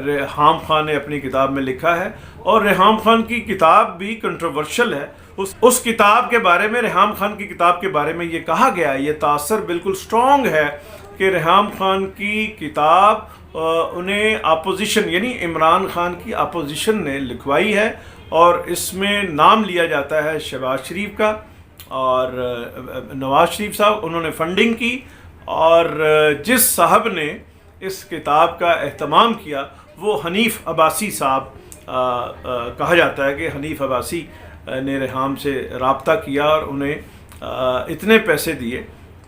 ریحام خان نے اپنی کتاب میں لکھا ہے، اور ریحام خان کی کتاب بھی کنٹروورشل ہے۔ اس کتاب کے بارے میں، ریحام خان کی کتاب کے بارے میں یہ کہا گیا ہے، یہ تاثر بالکل سٹرونگ ہے کہ ریحام خان کی کتاب انہیں اپوزیشن یعنی عمران خان کی اپوزیشن نے لکھوائی ہے، اور اس میں نام لیا جاتا ہے شہباز شریف کا اور نواز شریف صاحب، انہوں نے فنڈنگ کی، اور جس صاحب نے اس کتاب کا اہتمام کیا وہ حنیف عباسی صاحب کہا جاتا ہے کہ حنیف عباسی نے ریحام سے رابطہ کیا اور انہیں اتنے پیسے دیے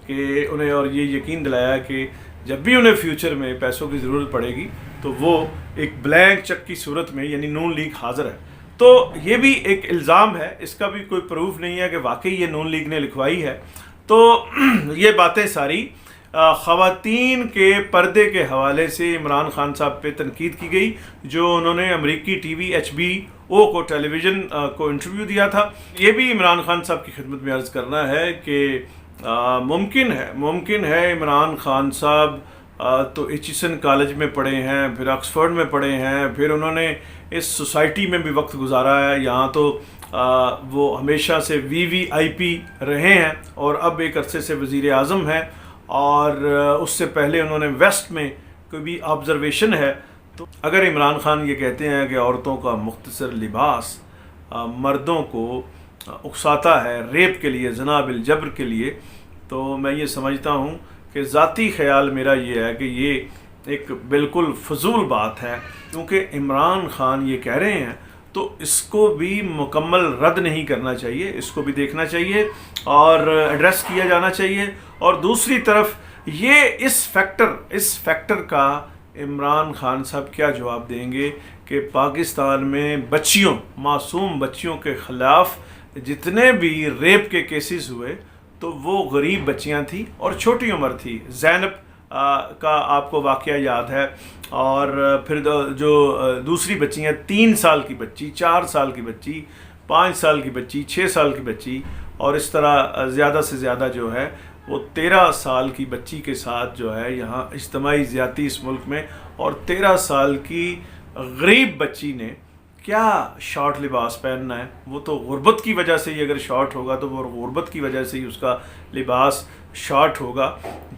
کہ انہیں اور یہ یقین دلایا کہ جب بھی انہیں فیوچر میں پیسوں کی ضرورت پڑے گی تو وہ ایک بلینک چیک کی صورت میں یعنی نون لیگ حاضر ہے۔ تو یہ بھی ایک الزام ہے، اس کا بھی کوئی پروف نہیں ہے کہ واقعی یہ نون لیگ نے لکھوائی ہے۔ تو یہ باتیں ساری خواتین کے پردے کے حوالے سے عمران خان صاحب پہ تنقید کی گئی، جو انہوں نے امریکی ٹی وی HBO کو ٹیلی ویژن کو انٹرویو دیا تھا۔ یہ بھی عمران خان صاحب کی خدمت میں عرض کرنا ہے کہ ممکن ہے عمران خان صاحب تو ایچیسن کالج میں پڑھے ہیں، پھر آکسفورڈ میں پڑھے ہیں، پھر انہوں نے اس سوسائٹی میں بھی وقت گزارا ہے، یہاں تو وہ ہمیشہ سے VVIP رہے ہیں اور اب ایک عرصے سے وزیر اعظم ہیں، اور اس سے پہلے انہوں نے ویسٹ میں کوئی بھی آبزرویشن ہے۔ تو اگر عمران خان یہ کہتے ہیں کہ عورتوں کا مختصر لباس مردوں کو اکساتا ہے ریپ کے لیے، زنا بالجبر کے لیے، تو میں یہ سمجھتا ہوں کہ ذاتی خیال میرا یہ ہے کہ یہ ایک بالکل فضول بات ہے، کیونکہ عمران خان یہ کہہ رہے ہیں تو اس کو بھی مکمل رد نہیں کرنا چاہیے، اس کو بھی دیکھنا چاہیے اور ایڈریس کیا جانا چاہیے۔ اور دوسری طرف یہ اس فیکٹر کا عمران خان صاحب کیا جواب دیں گے کہ پاکستان میں بچیوں، معصوم بچیوں کے خلاف جتنے بھی ریپ کے کیسز ہوئے تو وہ غریب بچیاں تھیں اور چھوٹی عمر تھی۔ زینب کا آپ کو واقعہ یاد ہے، اور پھر جو دوسری بچیاں 3 سال کی بچی، 4 سال کی بچی، 5 سال کی بچی، 6 سال کی بچی، اور اس طرح زیادہ سے زیادہ جو ہے وہ 13 سال کی بچی کے ساتھ جو ہے یہاں اجتماعی زیادتی اس ملک میں، اور 13 سال کی غریب بچی نے کیا شارٹ لباس پہننا ہے؟ وہ تو غربت کی وجہ سے ہی اگر شارٹ ہوگا تو وہ غربت کی وجہ سے ہی اس کا لباس شارٹ ہوگا۔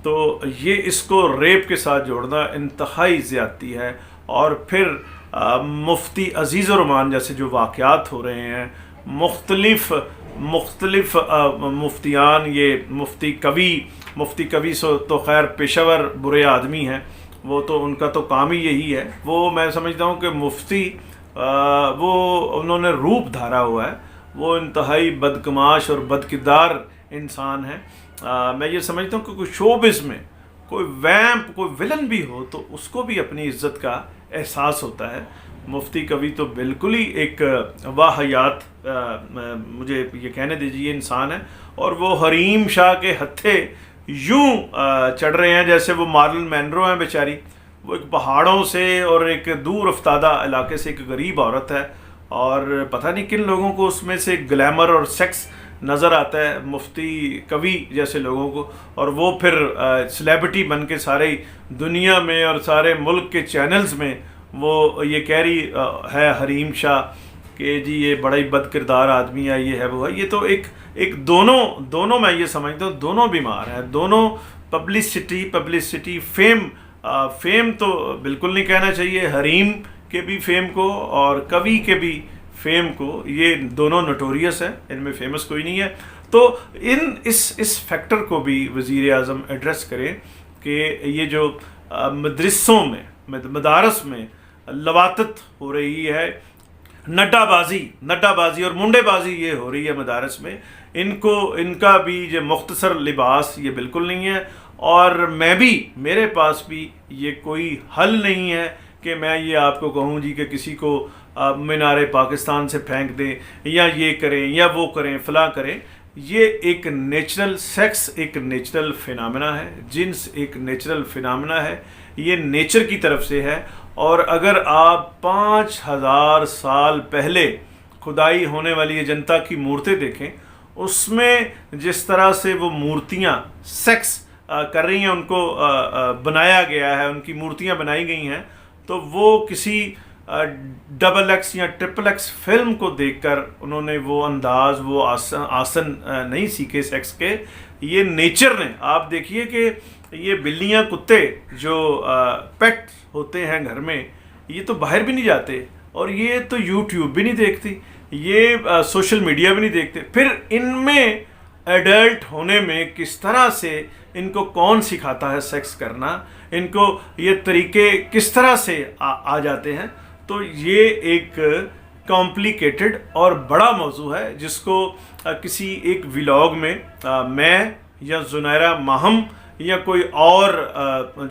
تو یہ اس کو ریپ کے ساتھ جوڑنا انتہائی زیادتی ہے۔ اور پھر مفتی عزیز الرحمان جیسے جو واقعات ہو رہے ہیں، مختلف مفتیان، یہ مفتی کبھی سو تو خیر پیشہ ور برے آدمی ہیں، وہ تو ان کا تو کام ہی یہی ہے۔ وہ میں سمجھتا ہوں کہ مفتی وہ انہوں نے روپ دھارا ہوا ہے، وہ انتہائی بدکماش اور بدکردار انسان ہیں۔ میں یہ سمجھتا ہوں کہ کوئی شوبز میں کوئی ویمپ، کوئی ولن بھی ہو تو اس کو بھی اپنی عزت کا احساس ہوتا ہے۔ مفتی کبھی تو بالکل ہی ایک واحیات مجھے یہ کہنے دیجیے انسان ہے، اور وہ حریم شاہ کے ہتھے یوں چڑھ رہے ہیں جیسے وہ مارلن مینرو ہیں بیچاری۔ وہ ایک پہاڑوں سے اور ایک دور افتادہ علاقے سے ایک غریب عورت ہے، اور پتہ نہیں کن لوگوں کو اس میں سے گلیمر اور سیکس نظر آتا ہے مفتی کبھی جیسے لوگوں کو، اور وہ پھر سلیبریٹی بن کے سارے دنیا میں اور سارے ملک کے چینلز میں وہ یہ کہہ رہی ہے حریم شاہ کہ جی یہ بڑا ہی بد کردار آدمی ہے، یہ ہے وہ ہے۔ یہ تو ایک دونوں میں یہ سمجھتا ہوں دونوں بیمار ہیں، دونوں پبلسٹی فیم تو بالکل نہیں کہنا چاہیے، حریم کے بھی فیم کو اور کبھی کے بھی فیم کو، یہ دونوں نوٹوریس ہیں، ان میں فیمس کوئی نہیں ہے۔ تو اس فیکٹر کو بھی وزیر اعظم ایڈریس کریں کہ یہ جو مدرسوں میں، مدارس میں لواطت ہو رہی ہے، نڈا بازی اور منڈے بازی یہ ہو رہی ہے مدارس میں، ان کا بھی جو مختصر لباس یہ بالکل نہیں ہے۔ اور میرے پاس بھی یہ کوئی حل نہیں ہے کہ میں یہ آپ کو کہوں جی کہ کسی کو مینار پاکستان سے پھینک دیں یا یہ کریں یا وہ کریں فلاں کریں۔ یہ ایک نیچرل سیکس ایک نیچرل فینامنا ہے، جنس ایک نیچرل فینامنا ہے، یہ نیچر کی طرف سے ہے۔ اور اگر آپ 5000 سال پہلے کھدائی ہونے والی اجنتا کی مورتیں دیکھیں، اس میں جس طرح سے وہ مورتیاں سیکس کر رہی ہیں، ان کو بنایا گیا ہے، ان کی مورتیاں بنائی گئی ہیں، تو وہ کسی ڈبل ایکس یا ٹرپل ایکس فلم کو دیکھ کر انہوں نے وہ انداز، وہ آسن نہیں سیکھے سیکس کے. یہ نیچر نے، آپ دیکھیے کہ یہ بلیاں کتے جو پیٹ ہوتے ہیں گھر میں، یہ تو باہر بھی نہیں جاتے، اور یہ تو یوٹیوب بھی نہیں دیکھتی، یہ سوشل میڈیا بھی نہیں دیکھتے. پھر ان میں ایڈلٹ ہونے میں کس طرح سے ان کو کون سکھاتا ہے سیکس کرنا، ان کو یہ طریقے کس طرح سے آ جاتے ہیں. تو یہ ایک کمپلیکیٹڈ اور بڑا موضوع ہے جس کو کسی ایک ولاگ میں میں یا زنیرہ ماہم یا کوئی اور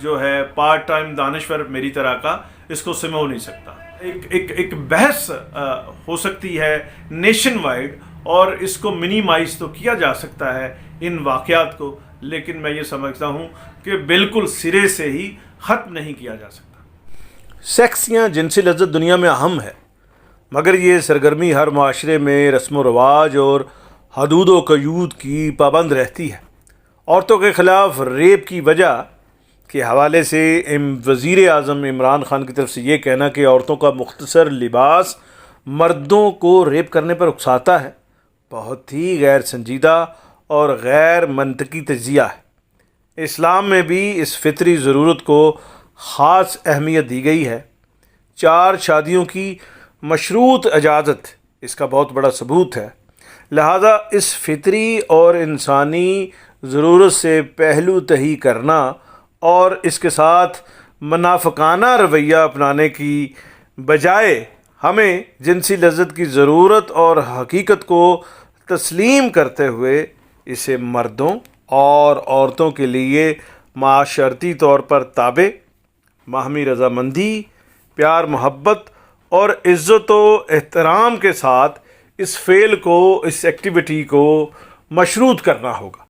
جو ہے پارٹ ٹائم دانشور میری طرح کا اس کو سمو نہیں سکتا. ایک بحث ہو سکتی ہے نیشن وائڈ، اور اس کو منیمائز تو کیا جا سکتا ہے ان واقعات کو، لیکن میں یہ سمجھتا ہوں کہ بالکل سرے سے ہی ختم نہیں کیا جا سکتا. سیکس یا جنسی لذت دنیا میں اہم ہے، مگر یہ سرگرمی ہر معاشرے میں رسم و رواج اور حدود و قیود کی پابند رہتی ہے. عورتوں کے خلاف ریپ کی وجہ کے حوالے سے وزیر اعظم عمران خان کی طرف سے یہ کہنا کہ عورتوں کا مختصر لباس مردوں کو ریپ کرنے پر اکساتا ہے، بہت ہی غیر سنجیدہ اور غیر منطقی تجزیہ ہے. اسلام میں بھی اس فطری ضرورت کو خاص اہمیت دی گئی ہے. 4 شادیوں کی مشروط اجازت اس کا بہت بڑا ثبوت ہے. لہذا اس فطری اور انسانی ضرورت سے پہلو تہی کرنا اور اس کے ساتھ منافقانہ رویہ اپنانے کی بجائے ہمیں جنسی لذت کی ضرورت اور حقیقت کو تسلیم کرتے ہوئے اسے مردوں اور عورتوں کے لیے معاشرتی طور پر تابع، باہمی رضامندی، پیار محبت اور عزت و احترام کے ساتھ اس فعل کو، اس ایکٹیویٹی کو مشروط کرنا ہوگا.